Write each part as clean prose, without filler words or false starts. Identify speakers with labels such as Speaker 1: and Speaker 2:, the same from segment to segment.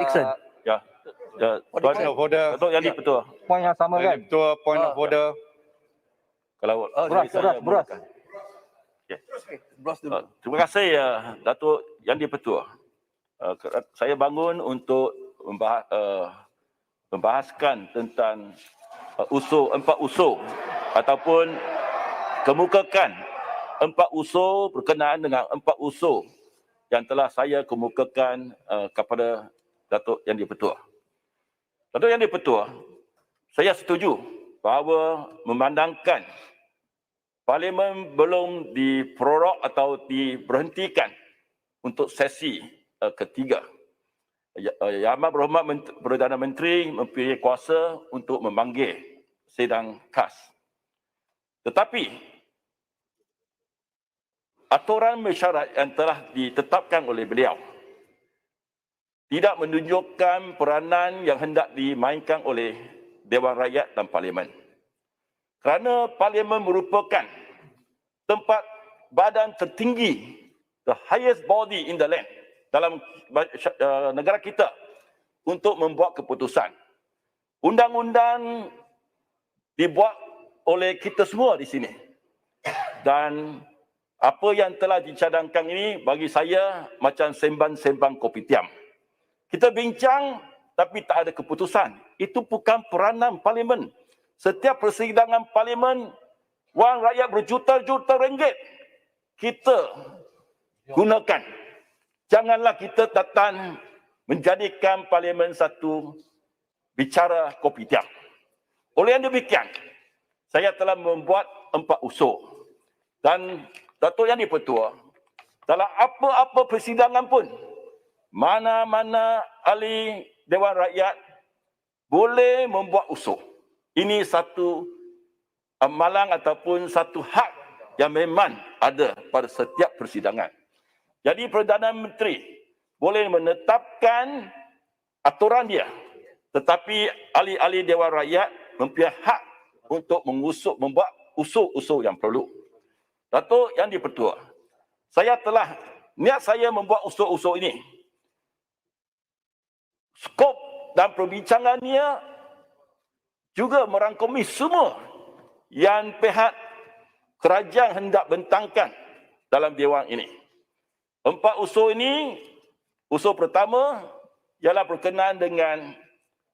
Speaker 1: Dixon.
Speaker 2: Ya.
Speaker 3: Point of order.
Speaker 2: Datuk Yang di-Pertua.
Speaker 1: Poin yang sama kan?
Speaker 3: Ketua, point of order.
Speaker 2: Kalau
Speaker 1: Beras.
Speaker 2: terima kasih Datuk Yang di-Pertua. Saya bangun untuk membahaskan tentang empat usul ataupun kemukakan empat usul berkenaan dengan empat usul yang telah saya kemukakan kepada Datuk Yang di-Pertua. Datuk Yang di-Pertua, saya setuju bahawa memandangkan Parlimen belum diprorok atau diberhentikan untuk sesi ketiga. Yang Amat Berhormat Perdana Menteri mempunyai kuasa untuk memanggil sidang khas. Tetapi aturan mesyuarat yang telah ditetapkan oleh beliau tidak menunjukkan peranan yang hendak dimainkan oleh Dewan Rakyat dan Parlimen. Kerana Parlimen merupakan tempat badan tertinggi, the highest body in the land dalam negara kita untuk membuat keputusan. Undang-undang dibuat oleh kita semua di sini. Dan apa yang telah dicadangkan ini bagi saya macam sembang-sembang kopitiam. Kita bincang tapi tak ada keputusan. Itu bukan peranan Parlimen. Setiap persidangan Parlimen, wang rakyat berjuta-juta ringgit kita gunakan. Janganlah kita datang menjadikan Parlimen satu bicara kopitiam. Oleh yang demikian, saya telah membuat empat usul. Dan Datuk Yang di-Pertua, dalam apa-apa persidangan pun, mana-mana ahli Dewan Rakyat boleh membuat usul. Ini satu amalan ataupun satu hak yang memang ada pada setiap persidangan. Jadi Perdana Menteri boleh menetapkan aturan dia, tetapi ahli-ahli Dewan Rakyat mempunyai hak untuk membuat usul-usul yang perlu. Datuk Yang di-Pertua, niat saya membuat usul-usul ini. Skop dan perbincangannya juga merangkumi semua yang pihak kerajaan hendak bentangkan dalam Dewan ini. Empat usul ini, usul pertama ialah berkenaan dengan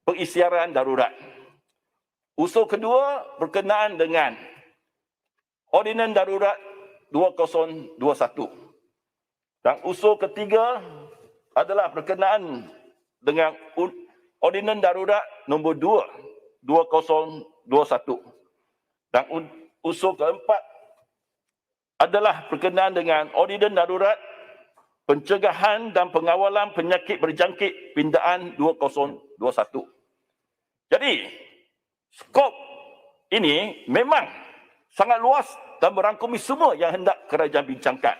Speaker 2: pengisytiharan darurat. Usul kedua berkenaan dengan Ordinan Darurat 2021. Dan usul ketiga adalah berkenaan dengan Ordinan Darurat nombor 2 2021. Dan usul keempat adalah berkenaan dengan Ordinan Darurat Pencegahan dan Pengawalan Penyakit Berjangkit Pindaan 2021. Jadi, skop ini memang sangat luas dan merangkumi semua yang hendak kerajaan bincangkan.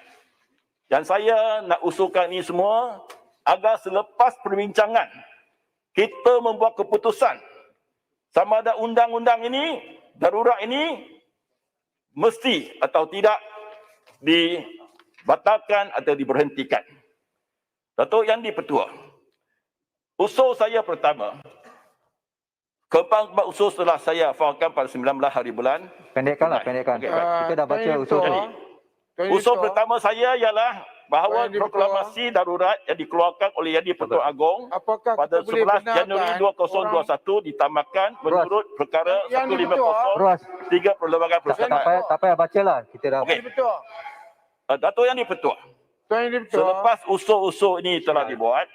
Speaker 2: Dan saya nak usulkan ini semua agar selepas perbincangan kita membuat keputusan sama ada undang-undang ini, darurat ini mesti atau tidak dibatalkan atau diberhentikan. Datuk Yang di-Pertua, usul saya pertama, keempat usul setelah saya hafalkan pada 19 hari bulan.
Speaker 1: Pendekkan. Kita dah baca usul tadi.
Speaker 2: Usul pertama saya ialah bahawa proklamasi darurat yang dikeluarkan oleh Yang di-Pertua Agong pada 11 Januari 2021 ditambahkan menurut perkara 150 3 Perlembagaan Persatuan.
Speaker 1: Tak payah bacalah. Kita dah.
Speaker 2: Okey. Datuk Yang di-Pertua, selepas usul-usul ini telah dibuat,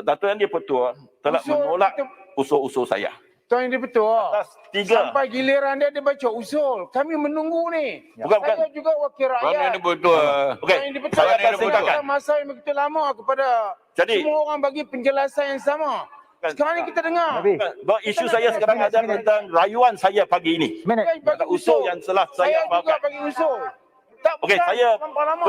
Speaker 2: Datuk Yang di-Pertua telah menolak usul-usul saya.
Speaker 4: Tuan Yang di-Pertua,
Speaker 2: Atas tiga.
Speaker 4: sampai giliran dia baca usul. Kami menunggu ni.
Speaker 2: Bukan.
Speaker 4: Saya juga wakil rakyat.
Speaker 3: Tuan Yang di-Pertua.
Speaker 2: Okey,
Speaker 4: Tuan Yang di-Pertua,
Speaker 2: saya akan singkatkan.
Speaker 4: masa yang begitu lama kepada semua orang bagi penjelasan yang sama. Sekarang ni kita dengar.
Speaker 2: Isu saya sekarang ada tentang rayuan saya pagi ini.
Speaker 4: Bagi
Speaker 2: Usul yang telah saya
Speaker 4: juga
Speaker 2: hafalkan.
Speaker 4: bagi usul. Tak
Speaker 2: Okey,
Speaker 4: bukan
Speaker 2: saya
Speaker 4: terlampau lama.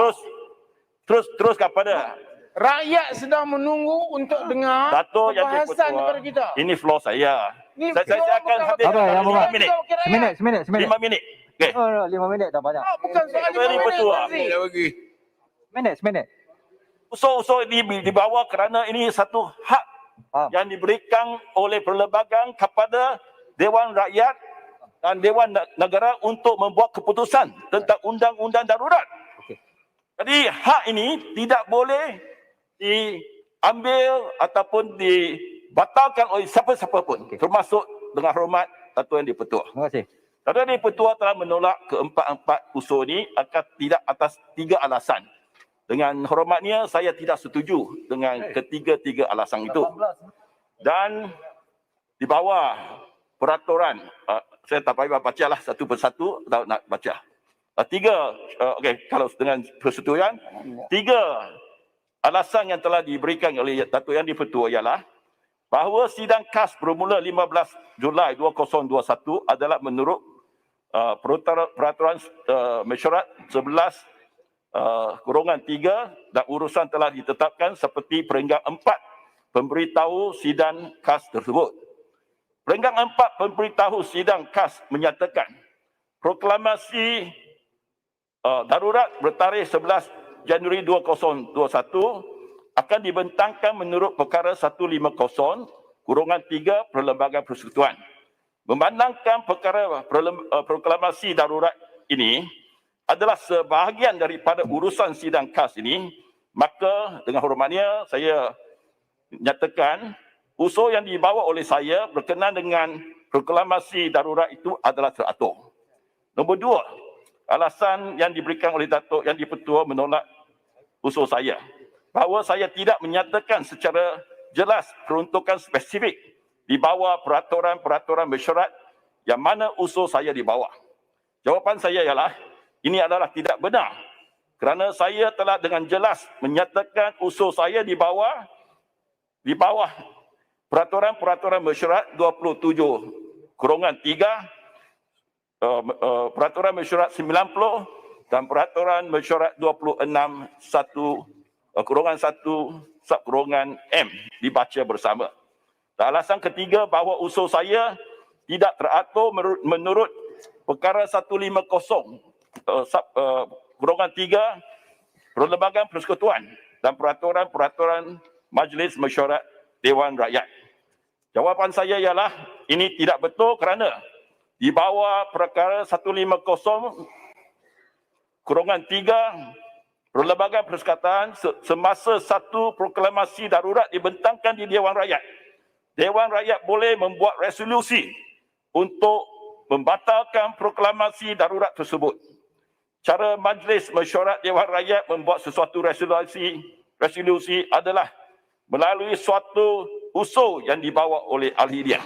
Speaker 2: terus kepada
Speaker 4: Rakyat sedang menunggu untuk dengar
Speaker 2: Datuk Yang
Speaker 4: perbahasan daripada kita.
Speaker 2: di-Pertua. Ini floor saya.
Speaker 4: Ni
Speaker 2: Saya
Speaker 4: floor
Speaker 2: akan
Speaker 4: bukan
Speaker 2: habis
Speaker 1: Apa yang
Speaker 2: dalam
Speaker 1: bukan?
Speaker 2: 5 minit.
Speaker 1: Seminit.
Speaker 2: 5 minit. Okey.
Speaker 1: Oh, 5 minit dah banyak.
Speaker 4: Bukan soal
Speaker 2: Yang di-Pertua.
Speaker 4: lima minit.
Speaker 1: Seminit.
Speaker 2: Usul-usul ini dibawa kerana ini satu hak
Speaker 1: Faham.
Speaker 2: yang diberikan oleh perlembagaan kepada Dewan Rakyat dan Dewan Negara untuk membuat keputusan tentang undang-undang darurat.
Speaker 1: Okey.
Speaker 2: Jadi hak ini tidak boleh diambil ataupun dibatalkan oleh siapa-siapa pun, termasuk dengan hormat Datuk Yang di-Pertua.
Speaker 1: Terima kasih.
Speaker 2: Datuk Yang di-Pertua telah menolak keempat-empat usul ini tidak atas 3 alasan. Dengan hormatnya, saya tidak setuju dengan ketiga-tiga alasan itu. Dan di bawah peraturan, saya tak payah bacalah satu persatu atau nak baca. Kalau dengan persetujuan, 3 alasan yang telah diberikan oleh Datuk Yang di-Pertua ialah bahawa sidang KAS bermula 15 Julai 2021 adalah menurut peraturan mesyuarat 11/3 dan urusan telah ditetapkan seperti peringkat 4 pemberitahu sidang KAS tersebut. Peringkat 4 pemberitahu sidang KAS menyatakan proklamasi darurat bertarikh 11 Januari 2021 akan dibentangkan menurut perkara 150/3 Perlembagaan Persekutuan. Memandangkan perkara proklamasi darurat ini adalah sebahagian daripada urusan sidang KAS ini, maka dengan hormatnya saya nyatakan usul yang dibawa oleh saya berkenaan dengan proklamasi darurat itu adalah teratur. Nombor 2, alasan yang diberikan oleh Datuk Yang di-Pertua menolak usul saya, bahawa saya tidak menyatakan secara jelas peruntukan spesifik di bawah peraturan-peraturan mesyuarat yang mana usul saya dibawa. Jawapan saya ialah ini adalah tidak benar kerana saya telah dengan jelas menyatakan usul saya di bawah peraturan-peraturan mesyuarat 27/3, peraturan mesyuarat 90 dan peraturan mesyuarat 26/1/1/M dibaca bersama. Dan alasan ketiga bahawa usul saya tidak teratur menurut perkara 150/3 Perlembagaan Persekutuan dan peraturan-peraturan Majlis Mesyuarat Dewan Rakyat. Jawapan saya ialah ini tidak betul kerana di bawah perkara 150/3 Perlembagaan Persekutuan semasa satu proklamasi darurat dibentangkan di Dewan Rakyat, Dewan Rakyat boleh membuat resolusi untuk membatalkan proklamasi darurat tersebut. Cara Majlis Mesyuarat Dewan Rakyat membuat sesuatu resolusi adalah melalui suatu usul yang dibawa oleh ahli dia.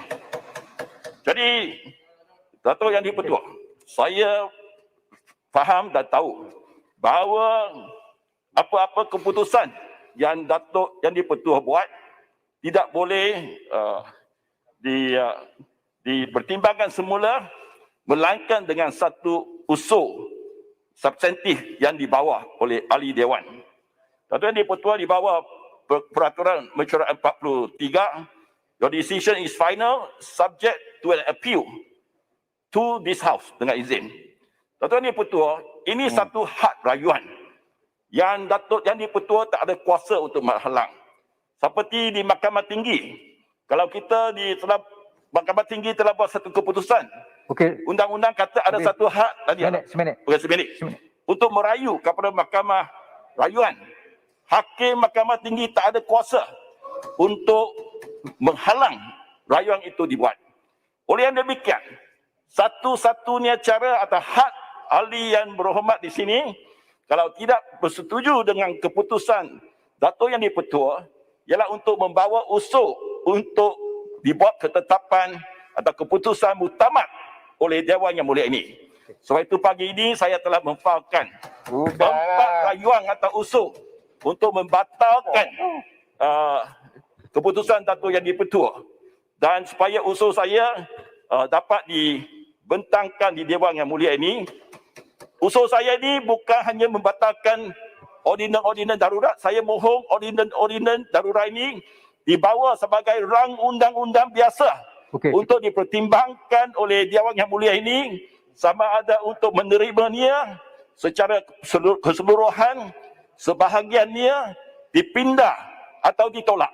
Speaker 2: Jadi, Datuk Yang di-Pertua, saya faham dan tahu bahawa apa-apa keputusan yang Datuk Yang di-Pertua buat tidak boleh dipertimbangkan semula, melainkan dengan satu usul substantif yang dibawa oleh ahli Dewan. Datuk Yang di-Pertua di bawah peraturan mesyuarat 43, your decision is final subject to an appeal to this house dengan izin. Datuk Yang di-Pertua, ini satu hak rayuan yang Datuk Yang di-Pertua tak ada kuasa untuk menghalang. Seperti di Mahkamah Tinggi, kalau kita Mahkamah Tinggi telah buat satu keputusan, undang-undang kata ada satu hak tadi.
Speaker 1: Seminit.
Speaker 2: Untuk merayu kepada Mahkamah Rayuan. Hakim Mahkamah Tinggi tak ada kuasa untuk menghalang rayuan itu dibuat. Oleh yang demikian, satu-satunya cara atau hak ahli yang berhormat di sini, kalau tidak bersetuju dengan keputusan Datuk Yang di-Pertua, ialah untuk membawa usul untuk dibuat ketetapan atau keputusan muktamad oleh Dewan Yang Mulia ini. Sebab itu pagi ini saya telah memfailkan 4 rayuan atau usul untuk membatalkan keputusan Datuk Yang di-Pertua, dan supaya usul saya dapat dibentangkan di Dewan Yang Mulia ini. Usul saya ini bukan hanya membatalkan ordinan-ordinan darurat. Saya mohon ordinan darurat ini dibawa sebagai rang undang-undang biasa untuk dipertimbangkan oleh Dewan Yang Mulia ini, sama ada untuk menerimanya secara keseluruhan, sebahagiannya, dipindah atau ditolak.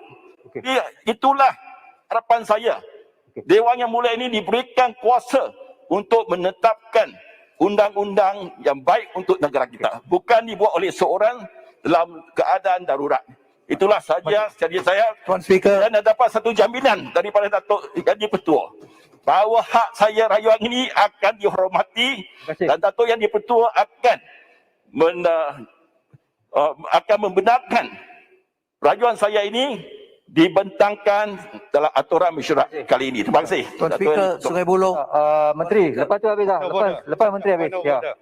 Speaker 1: Okey.
Speaker 2: Itulah harapan saya.
Speaker 1: Okey.
Speaker 2: Dewan Yang Mulia ini diberikan kuasa untuk menetapkan undang-undang yang baik untuk negara kita. Bukan dibuat oleh seorang dalam keadaan darurat. Itulah saja. Jadi saya
Speaker 5: Tuan Speaker.
Speaker 2: dan dapat satu jaminan daripada Datuk Yang Di-Pertua bahawa hak saya rayuan ini akan dihormati
Speaker 1: Terima kasih.
Speaker 2: dan Datuk Yang Di-Pertua akan membenarkan rayuan saya ini dibentangkan dalam aturan mesyuarat kali ini. Terima kasih.
Speaker 5: Tuan
Speaker 2: Datuk
Speaker 5: Speaker,
Speaker 2: Yang Di-Pertua.
Speaker 5: Sungai Buloh.
Speaker 1: Menteri, lepas tu habis dah.
Speaker 3: Point of order.
Speaker 1: Lepas Menteri habis.
Speaker 3: Point of
Speaker 1: Ya.
Speaker 3: order.